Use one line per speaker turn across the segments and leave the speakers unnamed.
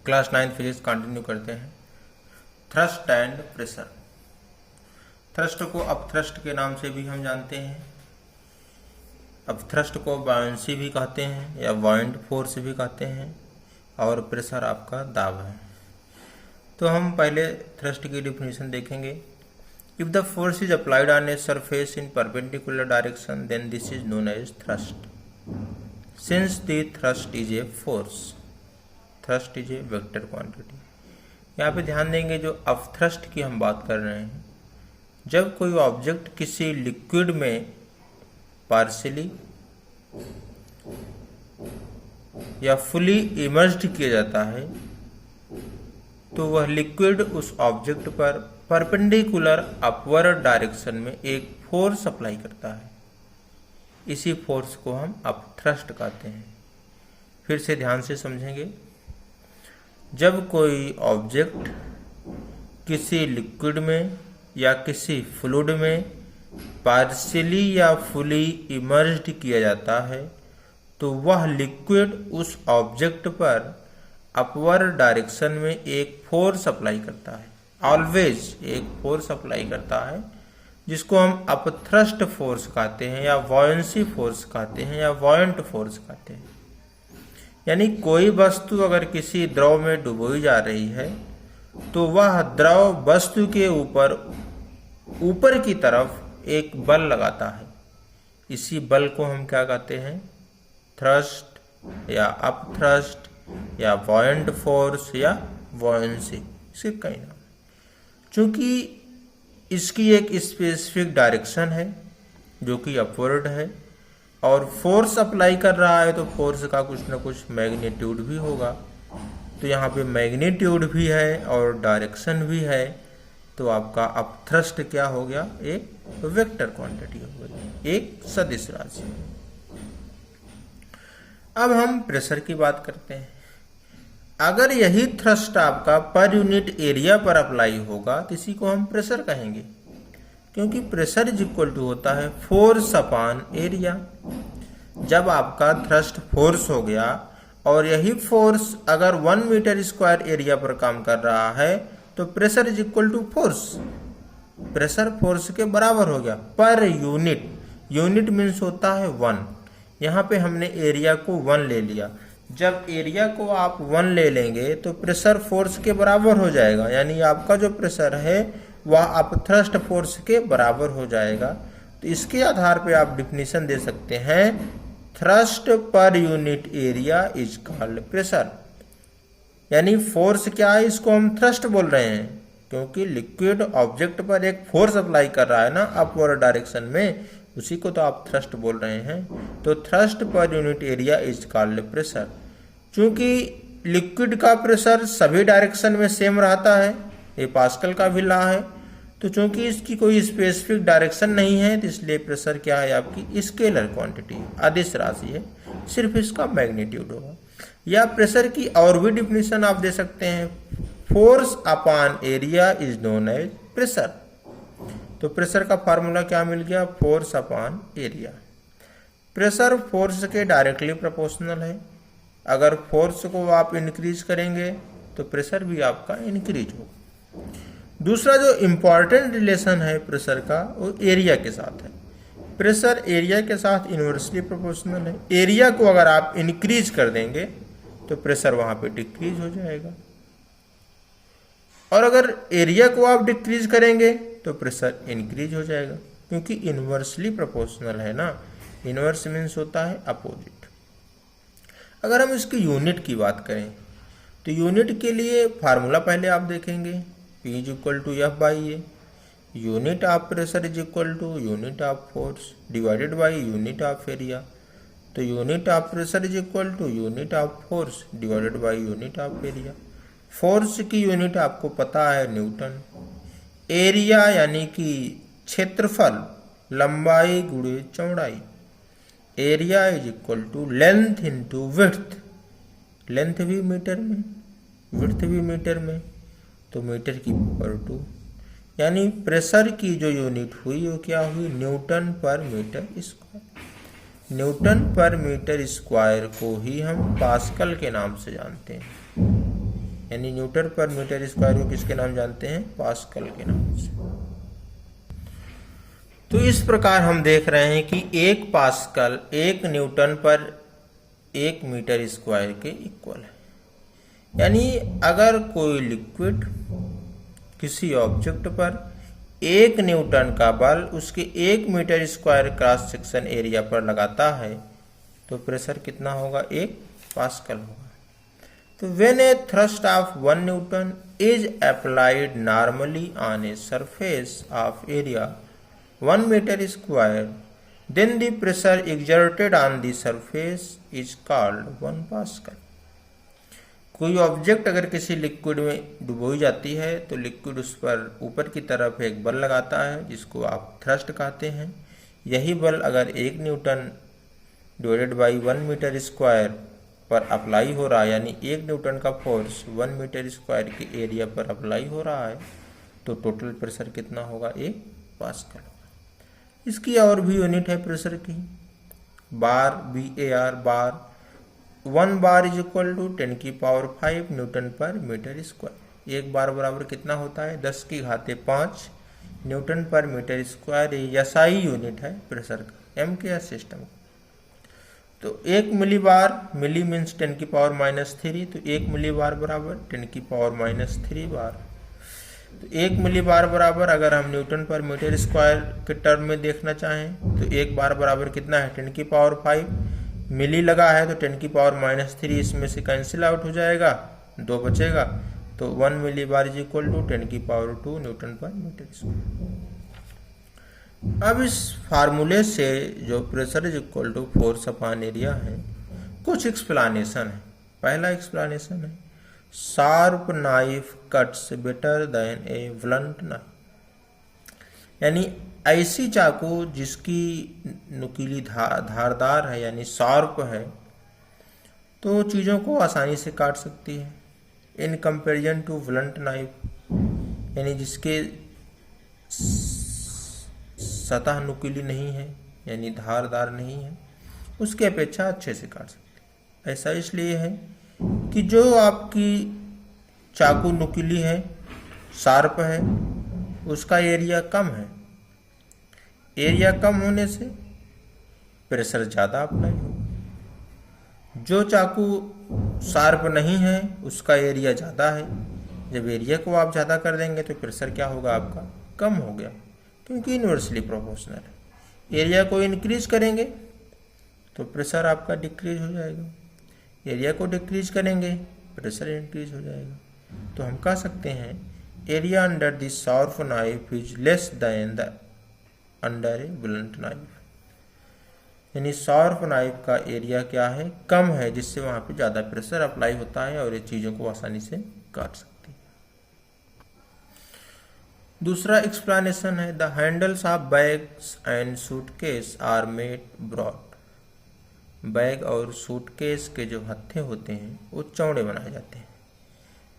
Class 9 physics continue करते हैं। Thrust and pressure. Thrust को अपथ्रस्ट के नाम से भी हम जानते हैं। अपथ्रस्ट को बायोंसी भी कहते हैं या बॉयंट फोर्स भी कहते हैं, और प्रेशर आपका दाब है। तो हम पहले थ्रस्ट की डिफिनेशन देखेंगे। If the force is applied on a surface in perpendicular direction then this is known as thrust, since the thrust is a force. Thrust is a vector quantity. यहाँ पे ध्यान देंगे, जो अपथ्रस्ट की हम बात कर रहे हैं, जब कोई ऑब्जेक्ट किसी लिक्विड में पार्शियली या फुली इमर्ज्ड किया जाता है तो वह लिक्विड उस ऑब्जेक्ट पर परपेंडिकुलर अपवर्ड डायरेक्शन में एक फोर्स अप्लाई करता है। इसी फोर्स को हम अपथ्रस्ट कहते हैं। फिर से ध्यान से समझेंगे। जब कोई ऑब्जेक्ट किसी लिक्विड में या किसी फ्लूइड में पार्शियली या फुली इमर्ज्ड किया जाता है तो वह लिक्विड उस ऑब्जेक्ट पर अपवर्ड डायरेक्शन में एक फोर्स अप्लाई करता है। ऑलवेज एक फोर्स अप्लाई करता है, जिसको हम अपथ्रस्ट फोर्स कहते हैं या बॉयंसी फोर्स कहते हैं या बॉयंट फोर्स कहते हैं। यानी कोई वस्तु अगर किसी द्रव में डुबोई जा रही है तो वह द्रव वस्तु के ऊपर की तरफ एक बल लगाता है। इसी बल को हम क्या कहते हैं? थ्रस्ट या अपथ्रस्ट या बॉयंट फोर्स या बॉयंसी, इसके कई नाम। चूंकि इसकी एक स्पेसिफिक डायरेक्शन है जो कि अपवर्ड है और फोर्स अप्लाई कर रहा है, तो फोर्स का कुछ ना कुछ मैग्नीट्यूड भी होगा। तो यहाँ पे मैग्नीट्यूड भी है और डायरेक्शन भी है, तो आपका अपथ्रस्ट क्या हो गया? एक वेक्टर क्वांटिटी हो गई, एक सदिश राशि। अब हम प्रेशर की बात करते हैं। अगर यही थ्रस्ट आपका पर यूनिट एरिया पर अप्लाई होगा तो इसी को हम प्रेशर कहेंगे, क्योंकि प्रेशर इज इक्वल टू होता है फोर्स अपॉन एरिया। जब आपका थ्रस्ट फोर्स हो गया और यही फोर्स अगर 1 मीटर स्क्वायर एरिया पर काम कर रहा है तो pressure is equal to force. Pressure force के बराबर हो गया पर यूनिट। यूनिट मीन्स होता है 1। यहाँ पे हमने एरिया को 1 ले लिया। जब एरिया को आप 1 ले लेंगे तो प्रेशर फोर्स के बराबर हो जाएगा, यानी आपका जो प्रेशर है वह अपथ्रस्ट फोर्स के बराबर हो जाएगा। तो इसके आधार पे आप डिफिनीशन दे सकते हैं, thrust per unit area is called pressure. यानी फोर्स क्या है, इसको हम थ्रस्ट बोल रहे हैं क्योंकि लिक्विड ऑब्जेक्ट पर एक फोर्स अप्लाई कर रहा है ना अपवर्ड डायरेक्शन में, उसी को तो आप थ्रस्ट बोल रहे हैं। तो thrust per unit area is called pressure. चूंकि लिक्विड का प्रेशर सभी डायरेक्शन में सेम रहता है, ये पास्कल का भी लॉ है, तो चूंकि इसकी कोई स्पेसिफिक डायरेक्शन नहीं है तो इसलिए प्रेशर क्या है? आपकी स्केलर क्वांटिटी, अदिश राशि है, सिर्फ इसका मैग्नीट्यूड होगा। या प्रेशर की और भी डिफिनेशन आप दे सकते हैं, force upon area is known as pressure. तो प्रेशर का फार्मूला क्या मिल गया? Force upon area. Pressure force के डायरेक्टली प्रोपोर्शनल है। अगर फोर्स को आप इंक्रीज करेंगे तो प्रेशर भी आपका इंक्रीज होगा। दूसरा जो इंपॉर्टेंट रिलेशन है प्रेशर का, वो एरिया के साथ है। प्रेशर एरिया के साथ इन्वर्सली प्रोपोर्शनल है। एरिया को अगर आप इंक्रीज कर देंगे तो प्रेशर वहां पे डिक्रीज हो जाएगा, और अगर एरिया को आप डिक्रीज करेंगे तो प्रेशर इंक्रीज हो जाएगा, क्योंकि इन्वर्सली प्रोपोर्शनल है ना। इन्वर्स मीन्स होता है अपोजिट। अगर हम इसकी यूनिट की बात करें तो यूनिट के लिए फार्मूला पहले आप देखेंगे, P is equal to F by A. Unit of pressure is equal to unit of force divided by unit of area. तो unit of pressure is equal to unit of force divided by unit of area. Force की unit आपको पता है Newton. Area यानी कि क्षेत्रफल, लंबाई गुणे चौड़ाई। Area is equal to length into width. Length भी मीटर में, विड्थ भी मीटर में, तो मीटर की पावर 2। यानी प्रेशर की जो यूनिट हुई वो क्या हुई? न्यूटन पर मीटर स्क्वायर। न्यूटन पर मीटर स्क्वायर को ही हम पास्कल के नाम से जानते हैं। यानी न्यूटन पर मीटर स्क्वायर को किसके नाम जानते हैं? पास्कल के नाम से। तो इस प्रकार हम देख रहे हैं कि 1 पास्कल 1 न्यूटन पर 1 मीटर स्क्वायर के इक्वल है। यानी अगर कोई लिक्विड किसी ऑब्जेक्ट पर 1 न्यूटन का बल उसके 1 metre square cross section area पर लगाता है तो प्रेशर कितना होगा? 1 पास्कल होगा। तो when a thrust of 1 newton is applied normally on a surface of area 1 metre square, then the pressure exerted on the surface is called 1 pascal. कोई object अगर किसी लिक्विड में डुबोई जाती है तो लिक्विड उस पर ऊपर की तरफ एक बल लगाता है जिसको आप थ्रस्ट कहते हैं। यही बल अगर 1 newton divided by 1 metre square पर अप्लाई हो रहा है, यानी 1 न्यूटन का फोर्स 1 मीटर स्क्वायर के एरिया पर अप्लाई हो रहा है, तो टोटल प्रेशर कितना होगा? 1 पास्कल। इसकी और भी यूनिट है प्रेशर की, bar, BAR bar. 1 bar is equal to 10⁵ newton पर मीटर स्क्वायर। 1 बार बराबर कितना होता है? 10⁵5 न्यूटन पर मीटर स्क्वायर। ये SI यूनिट है प्रेशर का, MKS सिस्टम। तो 1 मिली बार, मिली मीन्स 10⁻³ तो 1 मिली बार बराबर 10⁻³ बार। तो 1 मिली बार बराबर अगर हम न्यूटन पर मीटर स्क्वायर के टर्म में देखना चाहें तो 1 बार बराबर कितना है? 10⁵5। मिली लगा है तो 10⁻³ इसमें से कैंसिल आउट हो जाएगा, 2 बचेगा। तो 1 millibar is equal to 10⁻² newton पर मीटर स्क्वायर। अब इस फार्मूले से जो pressure is equal to force upon area है, कुछ एक्सप्लेनेशन है। पहला एक्सप्लेनेशन है sharp knife cuts better than a blunt knife. यानी ऐसी चाकू जिसकी नुकीली धारदार है, यानी शार्प है, तो चीज़ों को आसानी से काट सकती है। In comparison to blunt knife, यानी जिसके सतह नुकीली नहीं है, यानी धारदार नहीं है, उसके अपेक्षा अच्छे से काट सकती है। ऐसा इसलिए है कि जो आपकी चाकू नुकीली है, शार्प है, उसका एरिया कम है। एरिया कम होने से प्रेशर ज़्यादा अप्लाई होगा। जो चाकू शार्प नहीं है उसका एरिया ज़्यादा है। जब एरिया को आप ज़्यादा कर देंगे तो प्रेशर क्या होगा? आपका कम हो गया, क्योंकि इन्वर्सली प्रोपोर्शनल है। एरिया को इंक्रीज करेंगे तो प्रेशर आपका डिक्रीज हो जाएगा, एरिया को डिक्रीज करेंगे प्रेशर इंक्रीज हो जाएगा। तो हम कह सकते हैं area under the sharp knife is less then the under A blunt knife. यानी शार्प नाइफ का एरिया क्या है? कम है, जिससे वहां पे ज़्यादा प्रेशर अप्लाई होता है और ये चीज़ों को आसानी से काट सकती है। दूसरा एक्सप्लेनेशन है the handles of bags and suitcase are made broad. Bag और सूटकेस के जो हत्थे होते हैं वो चौड़े बनाए जाते हैं,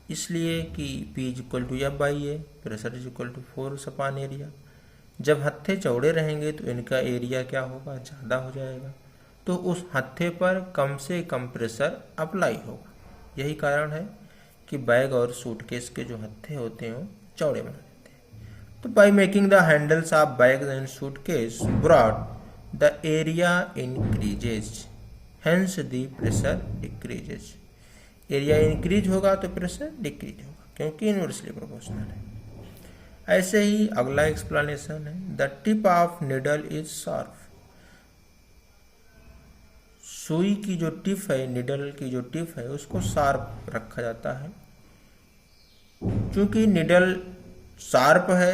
इसलिए कि P is equal to F/A, pressure is equal to force upon area. जब हत्थे चौड़े रहेंगे तो इनका एरिया क्या होगा? ज़्यादा हो जाएगा। तो उस हत्थे पर कम से कम प्रेशर अप्लाई होगा। यही कारण है कि बैग और सूटकेस के जो हत्थे होते हैं वो चौड़े बना देते हैं। तो by making the handles of bag and suitcase broad the area increases, hence the pressure decreases. Area increase होगा तो प्रेशर डिक्रीज होगा, क्योंकि इनवर्सली प्रोपोर्शनल है। ऐसे ही अगला एक्सप्लेनेशन है the tip of needle is sharp. सुई की जो टिप है, निडल की जो टिप है, उसको शार्प रखा जाता है। क्योंकि निडल शार्प है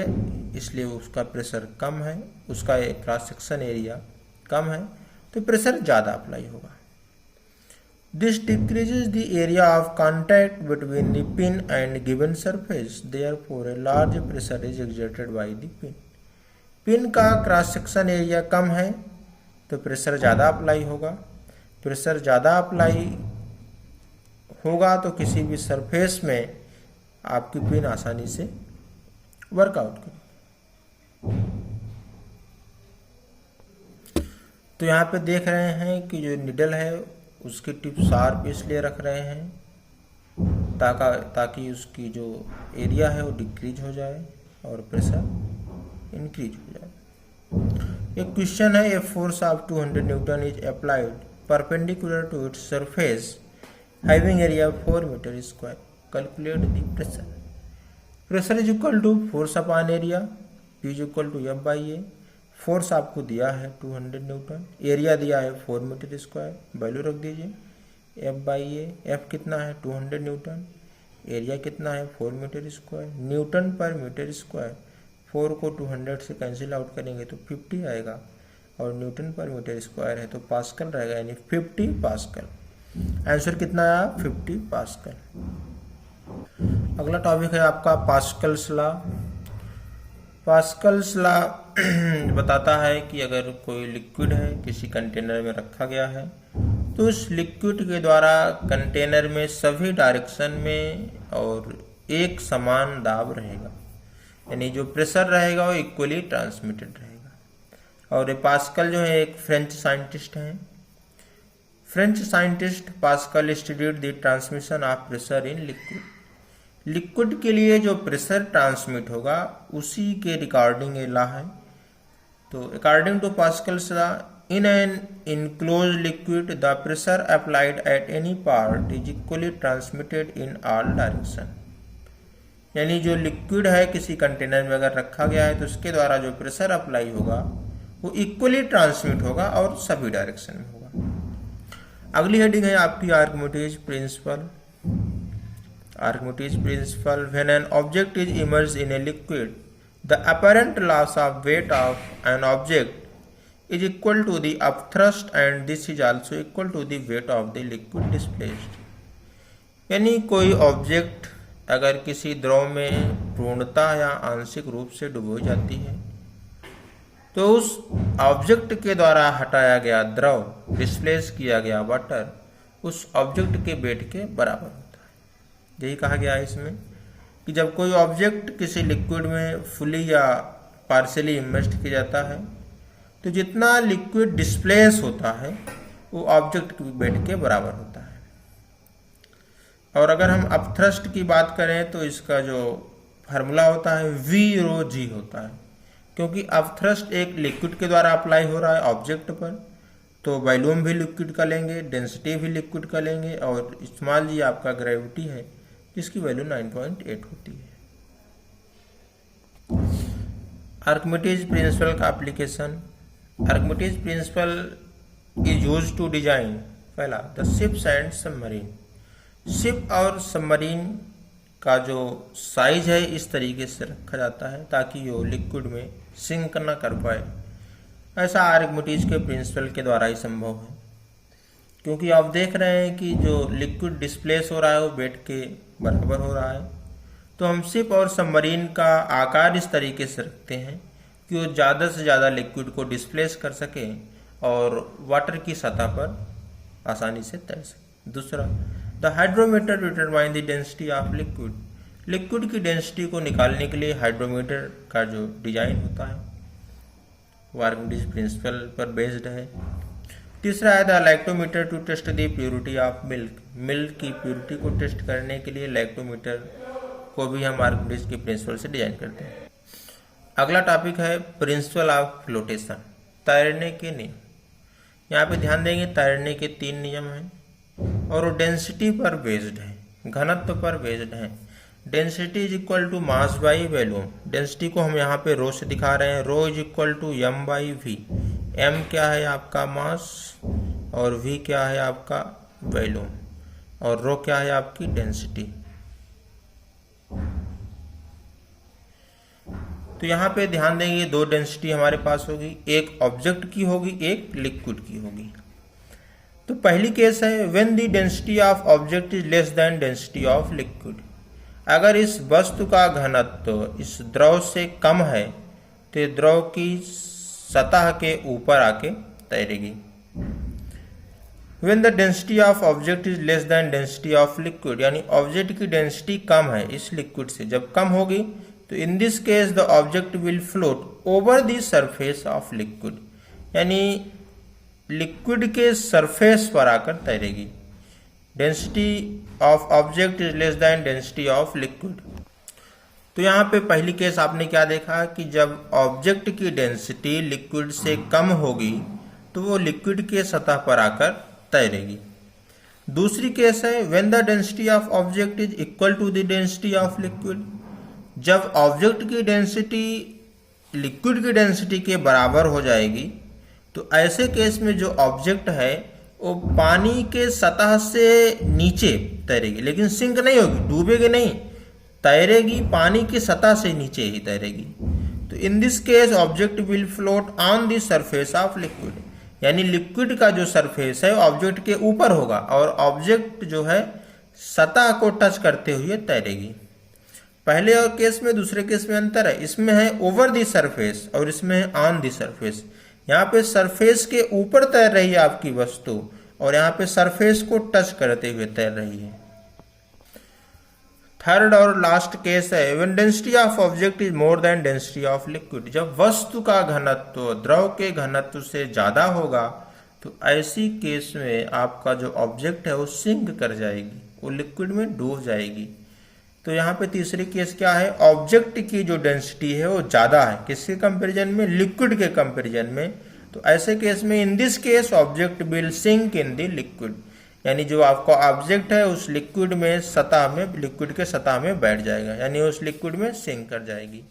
इसलिए उसका प्रेशर कम है, उसका क्रॉस सेक्शन एरिया कम है, तो प्रेशर ज़्यादा अप्लाई होगा। This decreases the area of contact between the pin and given surface. Therefore, a large pressure is exerted by the pin. Pin का क्रॉस सेक्शन एरिया कम है तो pressure ज़्यादा apply होगा। Pressure ज़्यादा अप्लाई होगा तो किसी भी सरफेस में आपकी पिन आसानी से वर्कआउट करेगी। तो यहाँ पे देख रहे हैं कि जो निडल है उसकी टिप शार्प इसलिए रख रहे हैं ताकि उसकी जो एरिया है वो डिक्रीज हो जाए और प्रेशर इंक्रीज हो जाए। एक क्वेश्चन है, a force of 200 newton is applied perpendicular to its surface having area 4 metre square, calculate the pressure. Pressure is equal to force upon area, P is equal to F by A. Force आपको दिया है 200 Newton, area दिया है 4 metre square, value रख दीजिए F by A. F कितना है 200 Newton, area कितना है 4 मीटर स्क्वायर, न्यूटन पर मीटर स्क्वायर। 4 को 200 से कैंसिल आउट करेंगे तो 50 आएगा, और न्यूटन पर मीटर स्क्वायर है तो पास्कल रहेगा, यानी 50 पास्कल। आंसर कितना आया 50 पास्कल। अगला टॉपिक है आपका पास्कल्स लॉ। पास्कल्स लॉ बताता है कि अगर कोई लिक्विड है किसी कंटेनर में रखा गया है तो उस लिक्विड के द्वारा कंटेनर में सभी डायरेक्शन में और एक समान दाब रहेगा, यानी जो प्रेशर रहेगा वो इक्वली ट्रांसमिटेड रहेगा। और ये पास्कल जो है एक फ्रेंच साइंटिस्ट हैं। French scientist pascal studied the transmission of pressure in liquid. Liquid के लिए जो प्रेशर ट्रांसमिट होगा उसी के रिकॉर्डिंग ये लॉ है। तो according to Pascal's law, in an enclosed liquid the pressure applied at any part is equally transmitted in all direction. यानी जो लिक्विड है किसी कंटेनर में अगर रखा गया है तो उसके द्वारा जो प्रेशर अप्लाई होगा वो इक्वली ट्रांसमिट होगा और सभी डायरेक्शन में होगा। अगली हेडिंग है आपकी Archimedes principal. Archimedes principle, when an object is immersed in a liquid, the apparent loss of weight of an object is equal to the upthrust and this is also equal to the weight of the liquid displaced। यानी कोई object अगर किसी द्रव में पूर्णतः या आंशिक रूप से डुबो जाती है तो उस ऑब्जेक्ट के द्वारा हटाया गया द्रव, डिस्प्लेस किया गया वाटर, उस ऑब्जेक्ट के वेट के बराबर होता है। यही कहा गया है इसमें कि जब कोई ऑब्जेक्ट किसी लिक्विड में फुली या पार्शियली इमर्स्ड किया जाता है तो जितना लिक्विड डिस्प्लेस होता है वो ऑब्जेक्ट की वेट के बराबर होता है। और अगर हम अपथ्रस्ट की बात करें तो इसका जो फार्मूला होता है V रो G होता है, क्योंकि अपथ्रस्ट एक लिक्विड के द्वारा अप्लाई हो रहा है ऑब्जेक्ट पर, तो वॉल्यूम भी लिक्विड का लेंगे, डेंसिटी भी लिक्विड का लेंगे, और स्मॉल जी आपका ग्रेविटी है जिसकी वैल्यू 9.8 होती है। आर्किमिडीज प्रिंसिपल का application. Archimedes principle is used to design, पहला, the ships and submarine. Ship और सबमरीन का जो साइज है इस तरीके से रखा जाता है ताकि वो लिक्विड में सिंक ना कर पाए। ऐसा आर्किमिडीज के प्रिंसिपल के द्वारा ही संभव है, क्योंकि आप देख रहे हैं कि जो लिक्विड डिस्प्लेस हो रहा है वो वेट के बराबर हो रहा है। तो हम शिप और सबमरीन का आकार इस तरीके से रखते हैं कि वो ज़्यादा से ज़्यादा लिक्विड को डिस्प्लेस कर सके और वाटर की सतह पर आसानी से तैर सके। दूसरा, the hydrometer determine the density of liquid. Liquid की डेंसिटी को निकालने के लिए हाइड्रोमीटर का जो डिजाइन होता है वो आर्किमिडीज प्रिंसिपल पर बेस्ड है। तीसरा है the lactometer to test the purity of milk. Milk की प्योरिटी को टेस्ट करने के लिए लैक्टोमीटर को भी हम आर्किमिडीज के प्रिंसिपल से डिजाइन करते हैं। अगला टॉपिक है प्रिंसिपल ऑफ फ्लोटेशन, तैरने के नियम। यहाँ पे ध्यान देंगे तैरने के 3 नियम हैं और वो डेंसिटी पर बेस्ड है, घनत्व पर बेस्ड है। Density is equal to mass by volume. Density को हम यहाँ पे रो से दिखा रहे हैं, rho is equal to m by v. m क्या है आपका मास और v क्या है आपका वॉल्यूम और रो क्या है आपकी डेंसिटी। तो यहाँ पे ध्यान देंगे 2 डेंसिटी हमारे पास होगी, एक ऑब्जेक्ट की होगी, एक लिक्विड की होगी। तो पहली केस है when the density of object is less than density of liquid. अगर इस वस्तु का घनत्व इस द्रव से कम है तो द्रव की सतह के ऊपर आके तैरेगी। When the density of object is less than density of liquid, यानी ऑब्जेक्ट की डेंसिटी कम है इस लिक्विड से, जब कम होगी तो in this case the object will float over the surface of liquid, यानी लिक्विड के सरफेस पर आकर तैरेगी। Density of object is less than density of liquid. तो यहाँ पे पहली केस आपने क्या देखा कि जब ऑब्जेक्ट की डेंसिटी लिक्विड से कम होगी तो वो लिक्विड के सतह पर आकर तैरेगी। दूसरी केस है when the density of object is equal to the density of liquid. जब ऑब्जेक्ट की डेंसिटी लिक्विड की डेंसिटी के बराबर हो जाएगी तो ऐसे केस में जो ऑब्जेक्ट है वो पानी के सतह से नीचे तैरेगी, लेकिन सिंक नहीं होगी, डूबेगी नहीं, तैरेगी पानी की सतह से नीचे ही तैरेगी। तो in this case object will float on the surface of liquid, यानी लिक्विड का जो सरफेस है ऑब्जेक्ट के ऊपर होगा और ऑब्जेक्ट जो है सतह को टच करते हुए तैरेगी। पहले और केस में दूसरे केस में अंतर है, इसमें है ओवर द सरफेस और इसमें है ऑन द सरफेस। यहाँ पे सरफेस के ऊपर तैर रही है आपकी वस्तु और यहाँ पे सरफेस को टच करते हुए तैर रही है। थर्ड और लास्ट केस है when density of object is more than density of liquid. जब वस्तु का घनत्व द्रव के घनत्व से ज्यादा होगा तो ऐसी केस में आपका जो ऑब्जेक्ट है वो सिंक कर जाएगी, वो लिक्विड में डूब जाएगी। तो यहाँ पे तीसरी केस क्या है, ऑब्जेक्ट की जो डेंसिटी है वो ज्यादा है, किसके कंपैरिजन में, लिक्विड के कंपैरिजन में। तो ऐसे केस में in this case object will sink in the liquid, यानी जो आपका ऑब्जेक्ट है उस लिक्विड में सतह में, लिक्विड के सतह में बैठ जाएगा, यानी उस लिक्विड में सिंक कर जाएगी।